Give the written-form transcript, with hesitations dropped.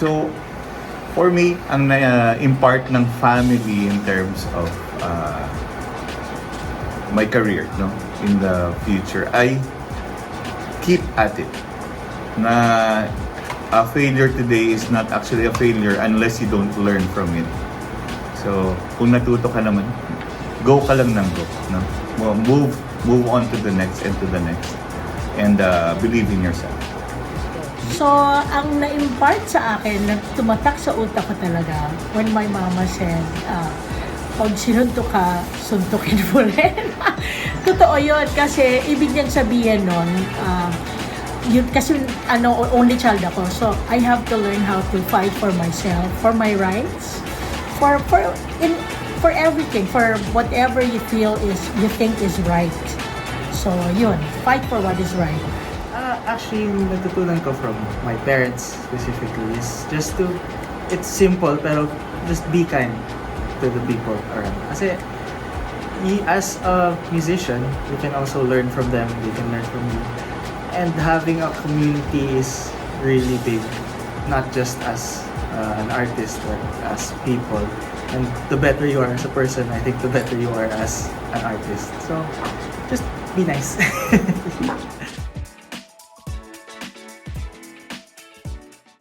So, for me, ang na-impart ng family in terms of my career, no, in the future, ay keep at it. Na a failure today is not actually a failure unless you don't learn from it. So, kung natuto ka naman, go ka lang ng go, no? Move on to the next and to the next. And believe in yourself. So, ang na-impart sa akin, na tumatak sa utak ko talaga, when my mama said, pag sinuntok ka, suntukin mo rin. Totoo yun, kasi ibig niyang sabihin nun, yun, kasi only child ako, so I have to learn how to fight for myself, for my rights, for everything, for whatever you think is right. So, yun, fight for what is right. Actually, natutunan ko from my parents specifically is just to, it's simple, pero just be kind to the people around. Kasi, as a musician, you can also learn from them, they can learn from you. And having a community is really big, not just as an artist, but as people. And the better you are as a person, I think the better you are as an artist. So, just be nice.